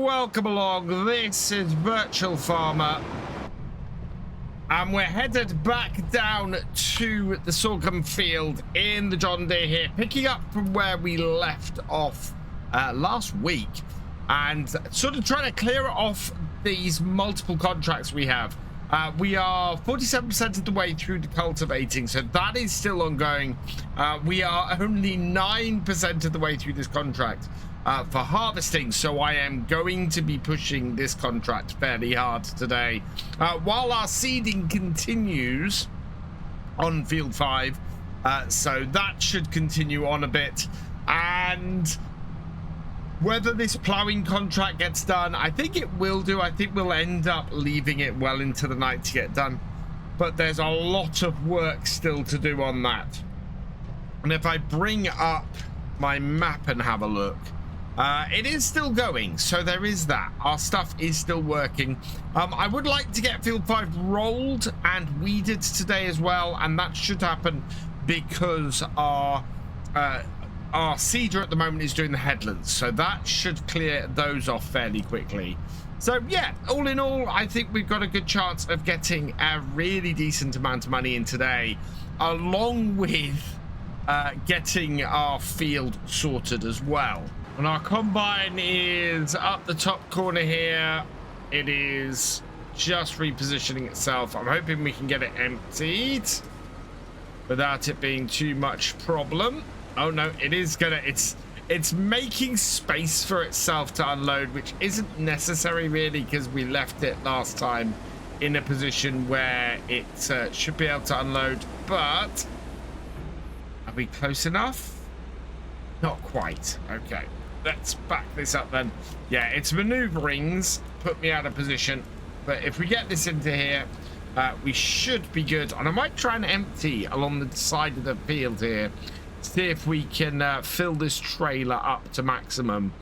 welcome along. This is Virtual Farmer, and we're headed back down to the sorghum field in the John Deere here, picking up from where we left off last week, and sort of trying to clear off these multiple contracts we have. We are 47% of the way through the cultivating, so that is still ongoing. We are only 9% of the way through this contract for harvesting, so I am going to be pushing this contract fairly hard today. While our seeding continues on field 5, so that should continue on a bit. And whether this ploughing contract gets done, I think it will do. I think we'll end up leaving it well into the night to get done. But there's a lot of work still to do on that. And if I bring up my map and have a look, it is still going. So there is that. Our stuff is still working. I would like to get field 5 rolled and weeded today as well. And that should happen because our seeder at the moment is doing the headlands, so that should clear those off fairly quickly. So yeah, all in all, I think we've got a good chance of getting a really decent amount of money in today, along with getting our field sorted as well. And our combine is up the top corner here. It is just repositioning itself. I'm hoping we can get it emptied without it being too much problem. Oh no, it is gonna, it's making space for itself to unload, which isn't necessary really, because we left it last time in a position where it should be able to unload. But are we close enough? Not quite. Okay, let's back this up then. Yeah, its maneuverings put me out of position, but if we get this into here, we should be good. And I might try and empty along the side of the field here, see if we can fill this trailer up to maximum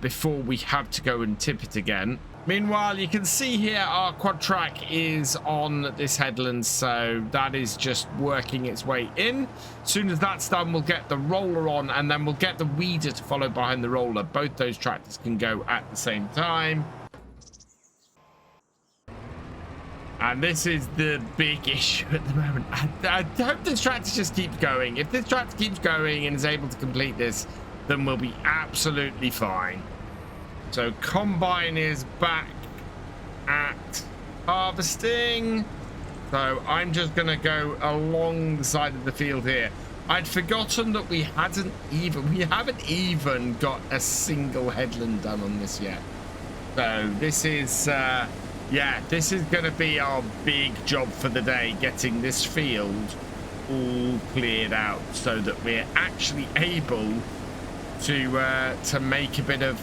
before we have to go and tip it again. Meanwhile, you can see here our quad track is on this headland, so that is just working its way in. As soon as that's done, we'll get the roller on, and then we'll get the weeder to follow behind the roller. Both those tractors can go at the same time. And this is the big issue at the moment. I hope this tractor just keeps going. If this tractor keeps going and is able to complete this, then we'll be absolutely fine. So combine is back at harvesting. So I'm just going to go along the side of the field here. I'd forgotten that we haven't even got a single headland done on this yet. So this is... yeah, this is going to be our big job for the day, getting this field all cleared out so that we're actually able to make a bit of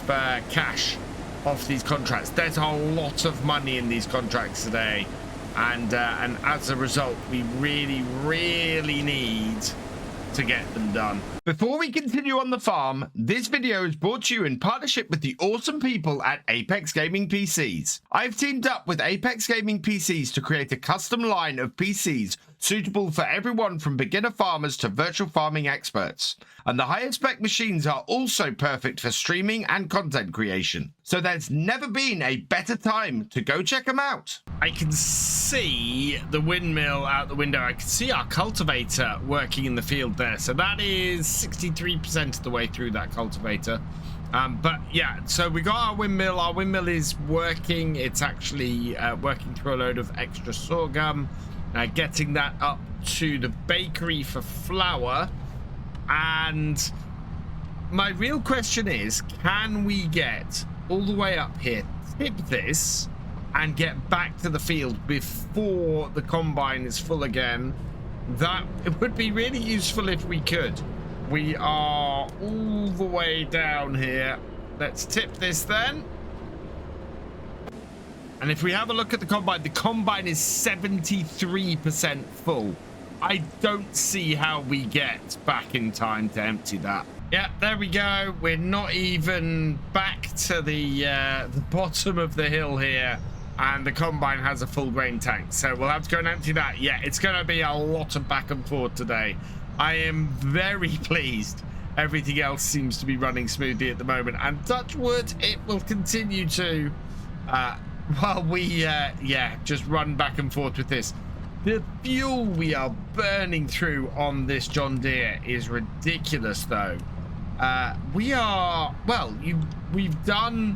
cash off these contracts. There's a lot of money in these contracts today, and as a result, we really need to get them done. Before we continue on the farm, this video is brought to you in partnership with the awesome people at Apex Gaming PCs. I've teamed up with Apex Gaming PCs to create a custom line of PCs suitable for everyone from beginner farmers to virtual farming experts. And the highest spec machines are also perfect for streaming and content creation. So there's never been a better time to go check them out. I can see the windmill out the window. I can see our cultivator working in the field there. So that is 63% of the way through that cultivator. But yeah, so we got our windmill. Our windmill is working. It's actually working through a load of extra sorghum. Getting that up to the bakery for flour. And my real question is, can we get all the way up here, tip this, and get back to the field before the combine is full again? That it would be really useful if we could. We are all the way down here. Let's tip this then. And if we have a look at the combine is 73% full. I don't see how we get back in time to empty that. Yeah, there we go. We're not even back to the bottom of the hill here. and the combine has a full grain tank, so we'll have to go and empty that. Yeah, it's going to be a lot of back and forth today. I am very pleased. Everything else seems to be running smoothly at the moment, and touch wood, it will continue to while we yeah, just run back and forth with this. The fuel we are burning through on this John Deere is ridiculous, though. We are, well, we've done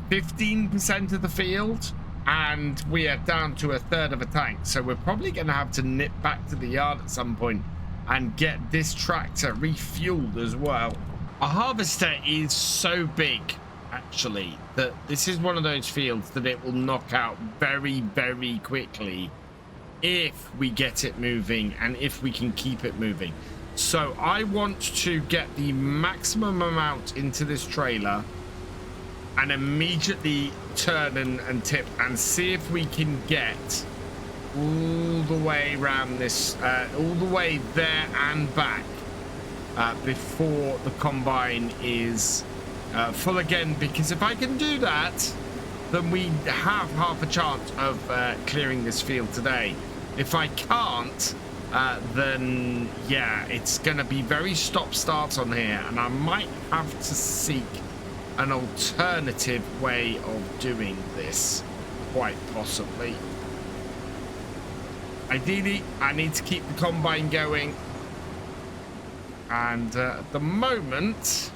15% of the field, and we are down to a third of a tank, so we're probably going to have to nip back to the yard at some point and get this tractor refueled as well. Our harvester is so big, actually, that this is one of those fields that it will knock out very, very quickly if we get it moving and if we can keep it moving. So I want to get the maximum amount into this trailer and immediately turn and tip and see if we can get all the way around this, all the way there and back before the combine is full again, because if I can do that, then we have half a chance of clearing this field today. If I can't, then yeah, it's going to be very stop-start on here, and I might have to seek an alternative way of doing this, quite possibly. Ideally, I need to keep the combine going, and at the moment,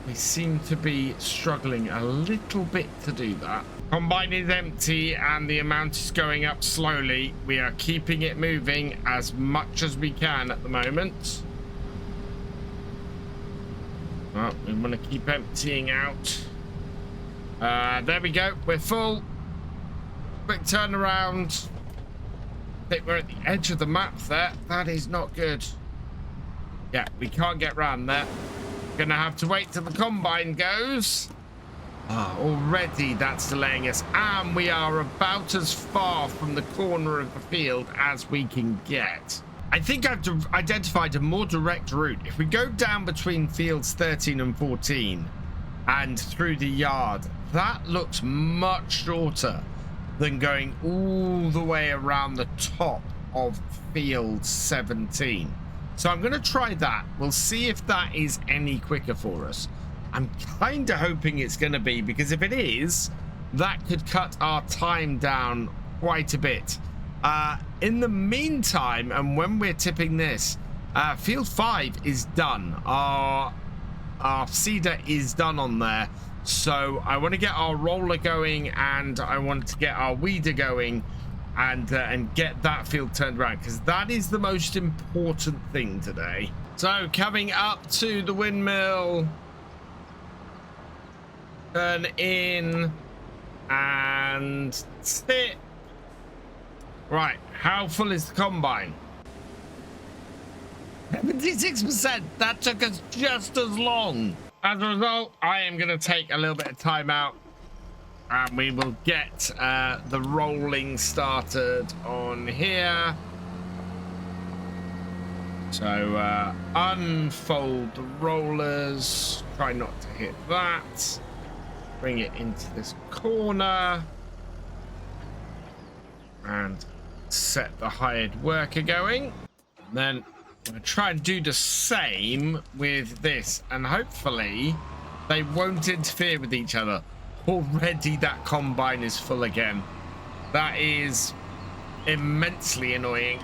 we seem to be struggling a little bit to do that. Combine is empty and the amount is going up slowly. We are keeping it moving as much as we can at the moment. Oh, we want to keep emptying out. There we go. We're full. Quick turnaround. I think we're at the edge of the map there. That is not good. Yeah, we can't get round there. Gonna have to wait till the combine goes. Already that's delaying us, and we are about as far from the corner of the field as we can get. I think I've identified a more direct route. If we go down between fields 13 and 14 and through the yard, that looks much shorter than going all the way around the top of field 17. So I'm going to try that. We'll see if that is any quicker for us. I'm kind of hoping it's going to be, because if it is, that could cut our time down quite a bit. In the meantime, and when we're tipping this, field 5 is done. Our seeder is done on there. So I want to get our roller going, and I want to get our weeder going, and get that field turned around, because that is the most important thing today. So coming up to the windmill, turn in and tip. Right, how full is the combine? 76%. That took us just as long. As a result, I am going to take a little bit of time out, and we will get the rolling started on here. So unfold the rollers, try not to hit that, bring it into this corner, and set the hired worker going. And then I'm going to try and do the same with this, and hopefully they won't interfere with each other. Already that combine is full again. That is immensely annoying.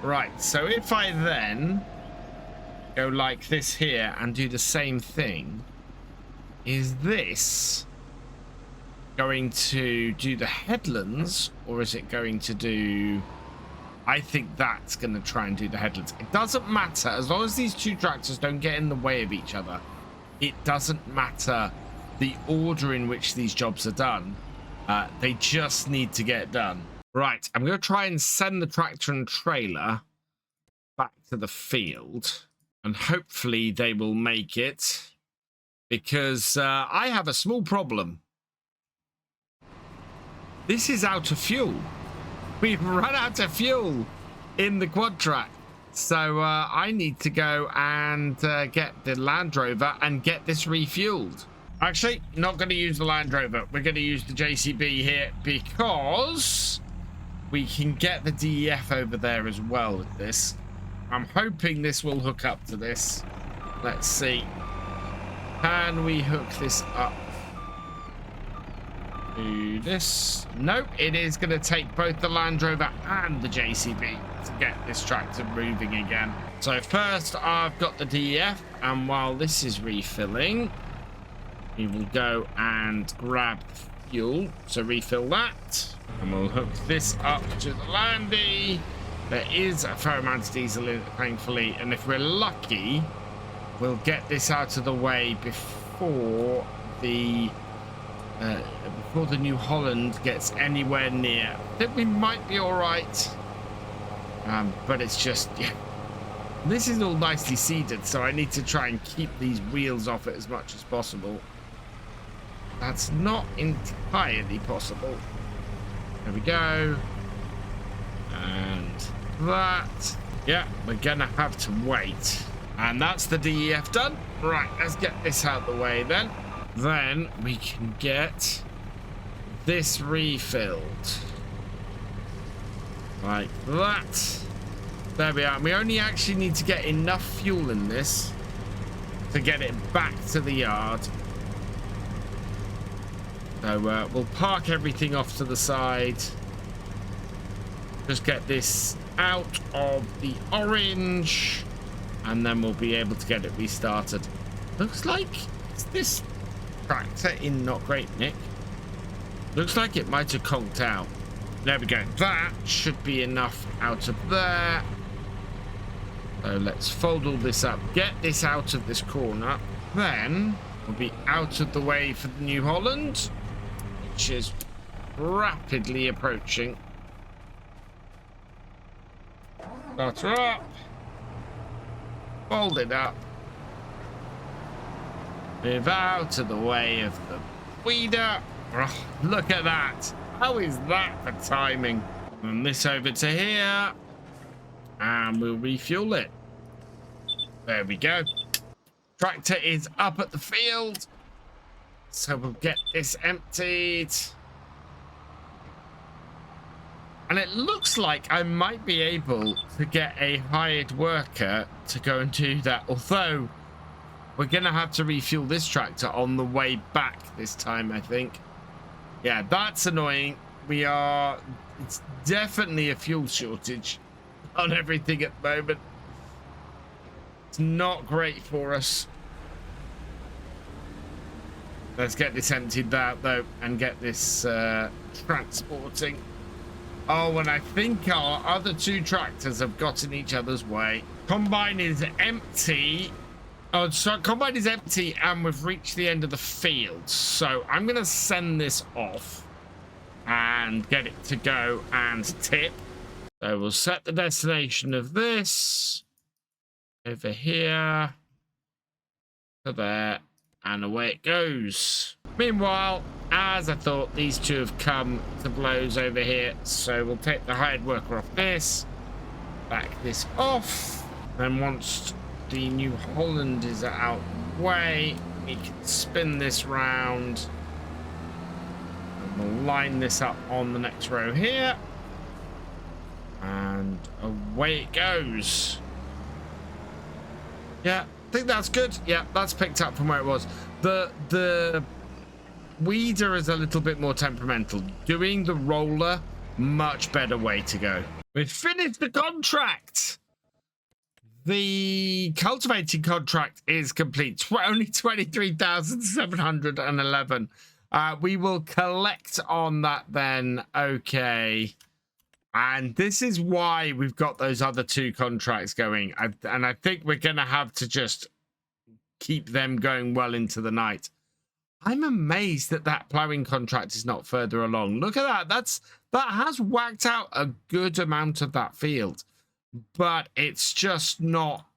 Right, so if I then go like this here and do the same thing, is this going to do the headlands, or is it going to do... I think that's going to try and do the headlands. It doesn't matter, as long as these two tractors don't get in the way of each other. It doesn't matter the order in which these jobs are done. They just need to get done. Right, I'm going to try and send the tractor and trailer back to the field, and hopefully they will make it, because I have a small problem. This is out of fuel. We've run out of fuel in the quad track. So I need to go and get the Land Rover and get this refueled. Actually, not going to use the Land Rover. We're going to use the JCB here because we can get the DEF over there as well with this. I'm hoping this will hook up to this. Let's see. Can we hook this up to this? Nope, it is going to take both the Land Rover and the JCB to get this tractor moving again. So first I've got the DEF, and while this is refilling, we will go and grab fuel. So refill that, and we'll hook this up to the Landy. There is a fair amount of diesel in it, thankfully, and if we're lucky, we'll get this out of the way before the New Holland gets anywhere near. I think we might be all right, but it's just, yeah, this is all nicely seeded, so I need to try and keep these wheels off it as much as possible. That's not entirely possible. There we go. And that. Yeah, we're gonna have to wait. And that's the DEF done. Right, let's get this out of the way then. Then we can get this refilled. Like that. There we are. We only actually need to get enough fuel in this to get it back to the yard. So we'll park everything off to the side. Just get this out of the orange, and then we'll be able to get it restarted. Looks like this tractor in not great nick. Looks like it might have conked out. There we go. That should be enough out of there. So let's fold all this up, get this out of this corner. Then we'll be out of the way for the New Holland, which is rapidly approaching. Start her up. Fold it up. Move out of the way of the weeder. Oh, look at that. How is that for timing? And this over to here. And we'll refuel it. There we go. Tractor is up at the field. So we'll get this emptied. And it looks like I might be able to get a hired worker to go and do that. Although we're going to have to refuel this tractor on the way back this time, I think. Yeah, that's annoying. It's definitely a fuel shortage on everything at the moment. It's not great for us. Let's get this emptied out though and get this transporting. Oh, and I think our other two tractors have got in each other's way. Combine is empty. Oh, so Combine is empty and we've reached the end of the field. So I'm going to send this off and get it to go and tip. So we'll set the destination of this over here to there, and away it goes. Meanwhile, as I thought, these two have come to blows over here, so we'll take the hired worker off this, back this off. Then once the New Holland is out of the way, we can spin this round and we'll line this up on the next row here, and away it goes. Yeah, I think that's good. Yeah, that's picked up from where it was. The weeder is a little bit more temperamental. Doing the roller, much better way to go. We've finished the contract. The cultivating contract is complete. Only 23,711. We will collect on that then. Okay. And this is why we've got those other two contracts going. And I think we're going to have to just keep them going well into the night. I'm amazed that that ploughing contract is not further along. Look at that. That has whacked out a good amount of that field. But it's just not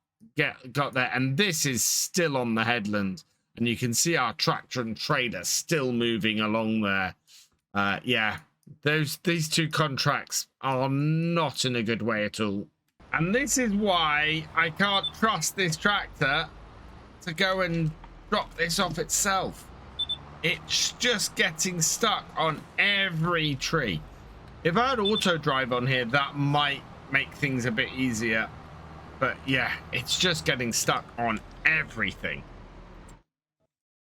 got there. And this is still on the headland. And you can see our tractor and trailer still moving along there. Yeah. These two contracts are not in a good way at all. And this is why I can't trust this tractor to go and drop this off itself. It's just getting stuck on every tree. If I had auto drive on here, that might make things a bit easier. But yeah, it's just getting stuck on everything.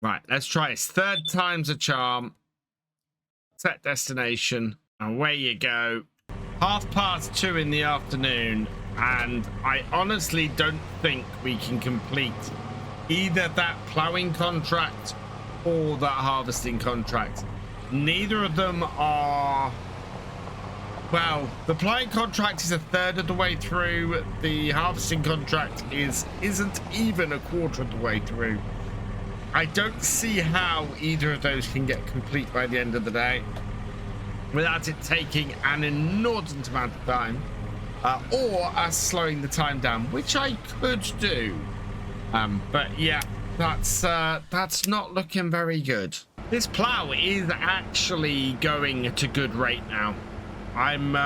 Right, let's try this. 3rd time's a charm. Set destination. Away you go. 2:30 in the afternoon. And I honestly don't think we can complete either that ploughing contract or that harvesting contract. Neither of them are... Well, the ploughing contract is 1/3 of the way through. The harvesting contract isn't even 1/4 of the way through. I don't see how either of those can get complete by the end of the day without it taking an inordinate amount of time, or us slowing the time down, which I could do. But yeah, that's not looking very good. This plow is actually going at a good rate now. I'm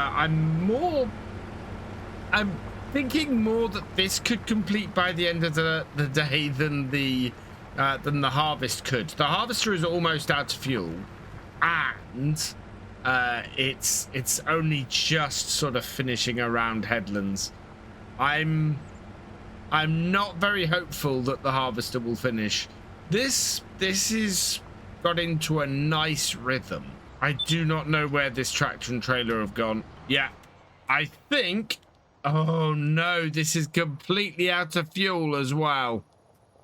thinking more that this could complete by the end of the day than the harvest could. The harvester is almost out of fuel, and it's only just sort of finishing around headlands. I'm not very hopeful that the harvester will finish. This is got into a nice rhythm. I do not know where this tractor and trailer have gone. Yeah, I think... Oh no, this is completely out of fuel as well.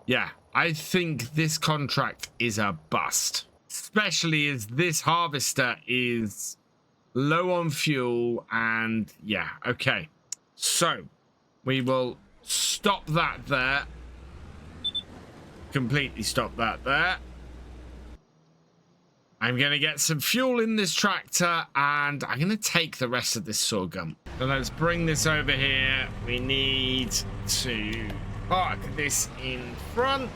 Yeah, I think this contract is a bust. Especially as this harvester is low on fuel and yeah, okay. So, we will stop that there. Completely stop that there. I'm going to get some fuel in this tractor and I'm going to take the rest of this sorghum. So let's bring this over here. We need to park this in front.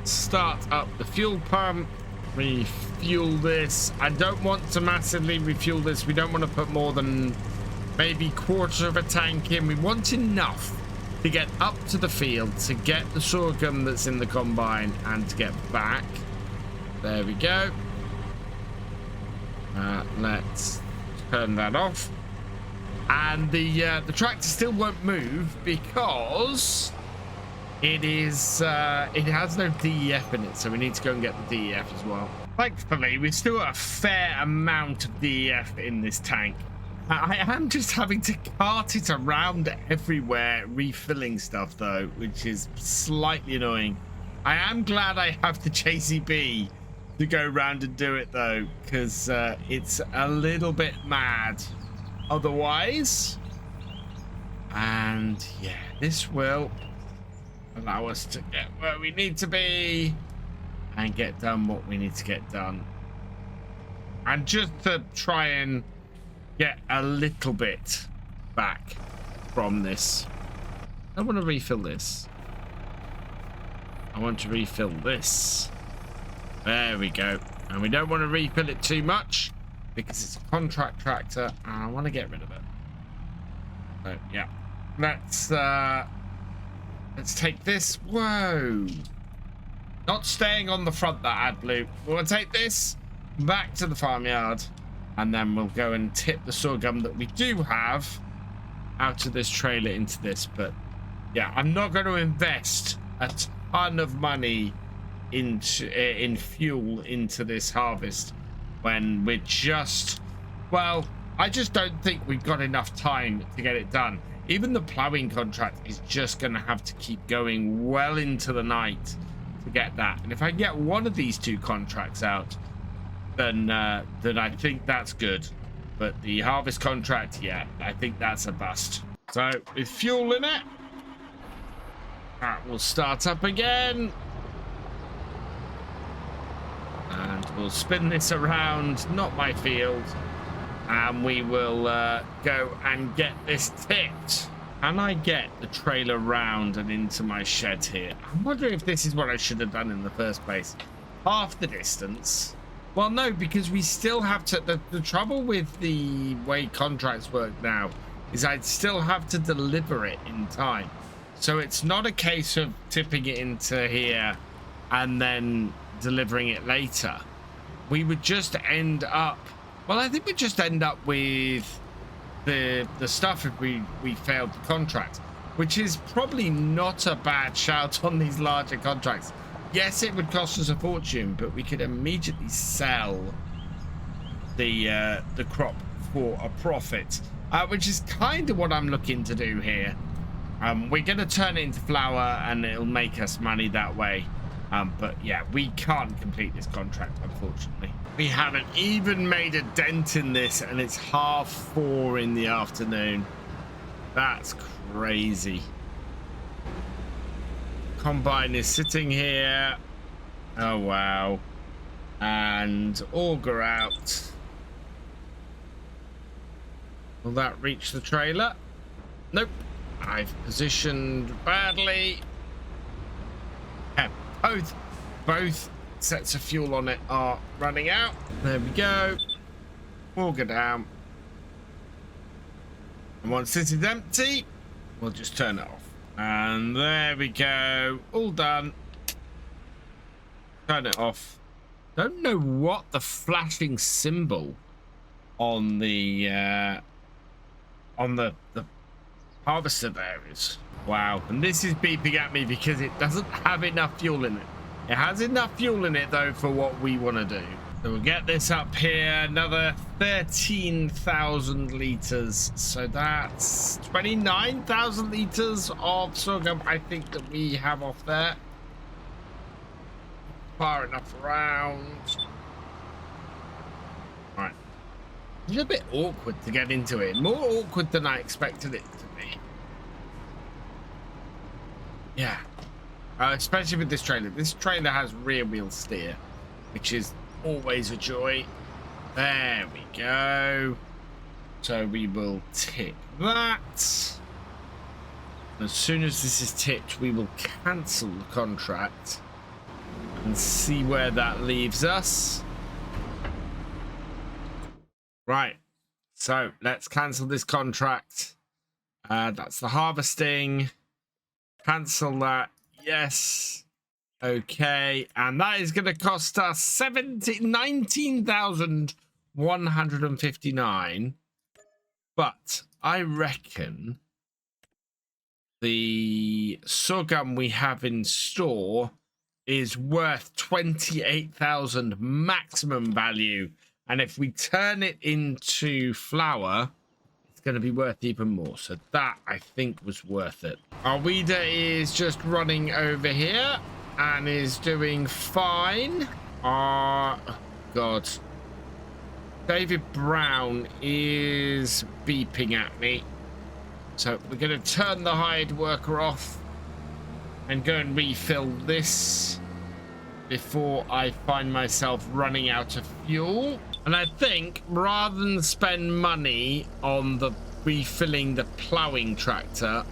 Start up the fuel pump. Refuel this. I don't want to massively refuel this. We don't want to put more than maybe 1/4 of a tank in. We want enough to get up to the field, to get the sorghum that's in the combine and to get back. There we go. Let's turn that off. And the tractor still won't move because it has no DEF in it, so we need to go and get the DEF as well. Thankfully, we've still got a fair amount of DEF in this tank. I am just having to cart it around everywhere, refilling stuff though, which is slightly annoying. I am glad I have the JCB to go around and do it though, because it's a little bit mad otherwise. And yeah, this will allow us to get where we need to be and get done what we need to get done. And just to try and get a little bit back from this, I want to refill this. I want to refill this. There we go. And we don't want to refill it too much because it's a contract tractor and I want to get rid of it. So yeah, let's take this. Whoa, not staying on the front, that AdBlue. We'll take this back to the farmyard and then we'll go and tip the sorghum that we do have out of this trailer into this. But yeah, I'm not going to invest a ton of money in fuel into this harvest when we're just, well, I just don't think we've got enough time to get it done. Even the ploughing contract is just going to have to keep going well into the night to get that. And if I get one of these two contracts out, then I think that's good. But the harvest contract, yeah, I think that's a bust. So with fuel in it, that will start up again. And we'll spin this around, not my field, and we will go and get this tipped. Can I get the trailer round and into my shed here? I'm wondering if this is what I should have done in the first place. Half the distance. Well, no, because we still have to... The trouble with the way contracts work now is I'd still have to deliver it in time. So it's not a case of tipping it into here and then delivering it later. we would just end up, well, I think we'd just end up with the stuff if we failed the contract, which is probably not a bad shout on these larger contracts. Yes, it would cost us a fortune, but we could immediately sell the crop for a profit, which is kind of what I'm looking to do here. We're going to turn it into flour and it'll make us money that way. But yeah, we can't complete this contract, unfortunately. We haven't even made a dent in this and it's 4:30 in the afternoon. That's crazy. Combine is sitting here. Oh, wow. And auger out. Will that reach the trailer? Nope. I've positioned badly. Yeah, both sets of fuel on it are running out. There we go. Auger down. And once this is empty, we'll just turn it off. And there we go. All done. Turn it off. Don't know what the flashing symbol on the harvester there is. Wow. And this is beeping at me because it doesn't have enough fuel in it. It has enough fuel in it though for what we want to do. So we'll get this up here, another 13,000 liters. So that's 29,000 liters of sorghum I think that we have off there. Far enough around. Right. It's a bit awkward to get into it. More awkward than I expected it to be. Yeah. Especially with this trailer. This trailer has rear wheel steer, which is always a joy. There we go. So we will tip that. As soon as this is tipped, we will cancel the contract and see where that leaves us. Right. So let's cancel this contract. That's the harvesting. Cancel that. Yes. Okay, and that is going to cost us 19,159. But I reckon the sorghum we have in store is worth 28,000 maximum value. And if we turn it into flour, it's going to be worth even more. So that, I think, was worth it. Our weeder is just running over here and is doing fine. Oh, God. David Brown is beeping at me. So we're going to turn the hired worker off and go and refill this before I find myself running out of fuel. And I think rather than spend money on the refilling the ploughing tractor,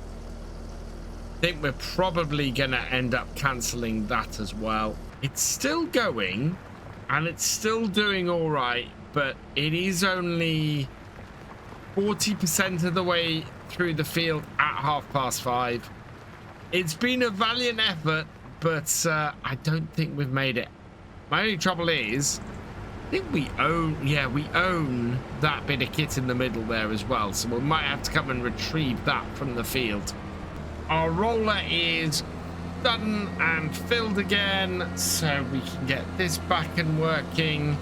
I think we're probably going to end up cancelling that as well. It's still going and it's still doing all right, but it is only 40% of the way through the field at 5:30. It's been a valiant effort, but I don't think we've made it. My only trouble is, I think we own that bit of kit in the middle there as well, so we might have to come and retrieve that from the field. Our roller is done and filled again, so we can get this back and working.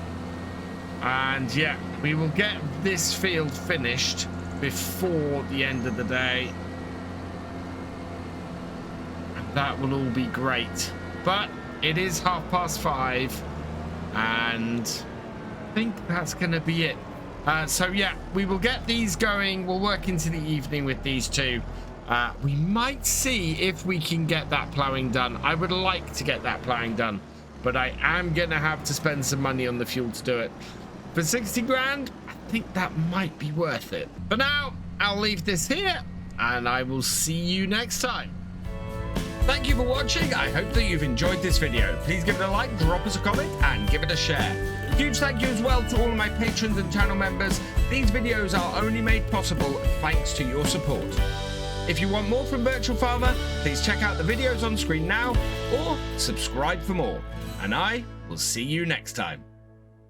And yeah, we will get this field finished before the end of the day. And that will all be great. But it is 5:30, and I think that's going to be it. So yeah, we will get these going. We'll work into the evening with these two. We might see if we can get that ploughing done. I would like to get that ploughing done, but I am going to have to spend some money on the fuel to do it. For 60 grand, I think that might be worth it. For now, I'll leave this here, and I will see you next time. Thank you for watching. I hope that you've enjoyed this video. Please give it a like, drop us a comment, and give it a share. Huge thank you as well to all of my patrons and channel members. These videos are only made possible thanks to your support. If you want more from Virtual Farmer, please check out the videos on screen now or subscribe for more. And I will see you next time.